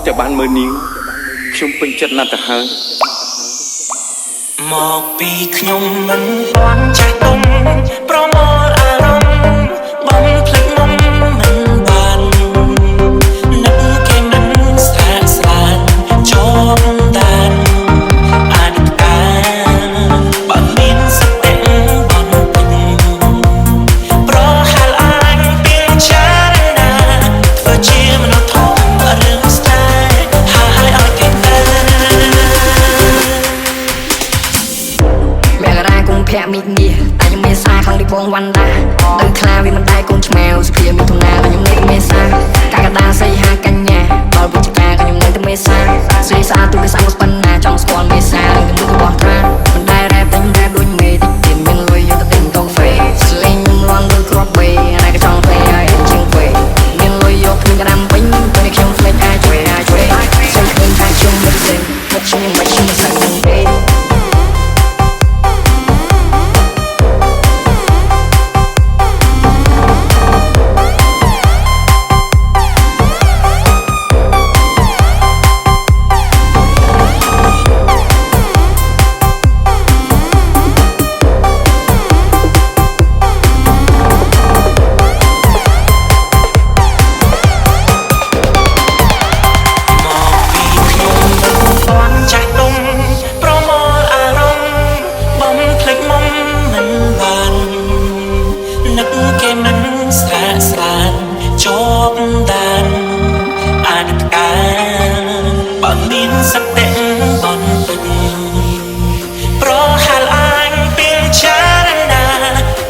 តែបានមើលនាងខ្ញុំពេញចិត្តណាស់ទៅហើយមកពីខ្ញុំមិនបានចាស់ទុំប្រមូលអារម្មណ៍បំភ្លេចមុំមិនបាននឹកគេមិនស្អាតស្អាតជាប់ដានអានិកាបើមានសតិបំពេញប្រហែលអញពីចារណាធ្វើជាមនុស្សធំរឿងស្នេហ៍ហើយឲ្យគេទៅភ័ក្រមីងមាសតែខ្ញុំមានសារខាងនេះបងវ៉ាន់ដាទៅខ្លាវាមិនដែរកូនឆ្មៅសុភាមិថុនាខ្ញុំនៅមេសាកាកដាសីហាកញ្ញាដល់វិជ្ជការខ្ញុំនៅតែមេសាស្រីស្អាតទូវាស្អាតប៉ុណ្ណាចង់ស្គាល់មេសានឹងខ្ញុំរបស់ត្រាមិនដែររ៉េបតែរ៉េបដូចមេតិចទៀតមានលុយយកទៅទិញកូហ្វេស្លេងខ្ញុំលន់ដូចគ្រាប់បេណាក៏ចង់ពេឲ្យជាងពេមានលុយយកខ្ញុំក្តាំពេញពេលខ្ញុំភ្លេចអាចជួយស្រីឃើញថាខ្ញុំមិនទេមកខ្ញុំមិនខ្ញុំមិនសាក់នឹងពេនឹកគេមិនស្រាកស្រានជាប់ដានអានិតកាបើមានសតិបំពេញប្រហែលអញពីចារណា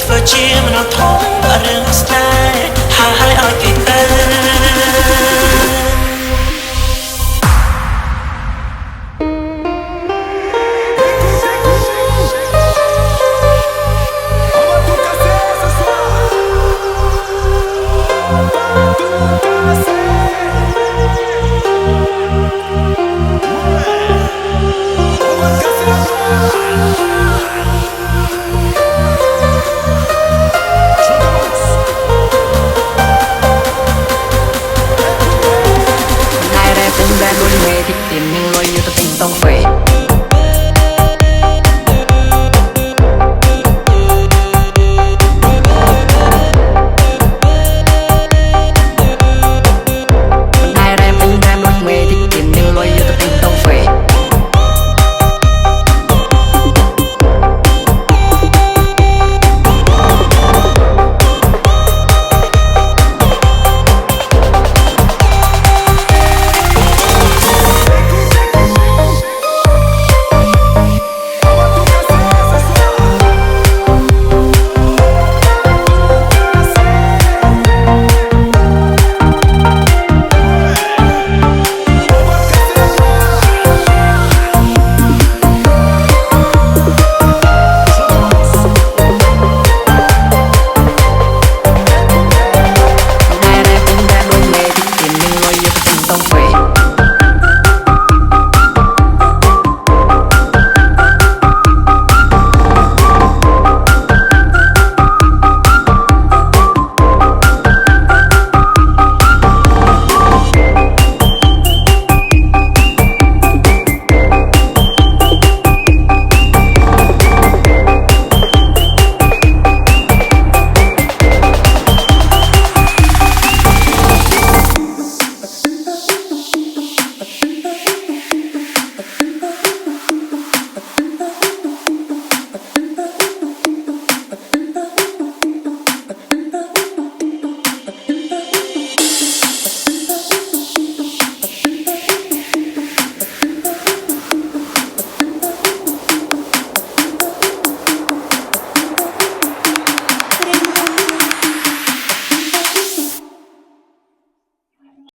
ធ្វើជាមនុស្សធំរឿងស្នេហ៍ហើយឲ្យគេទៅTiêm miếng lôi như tôi tình tông phê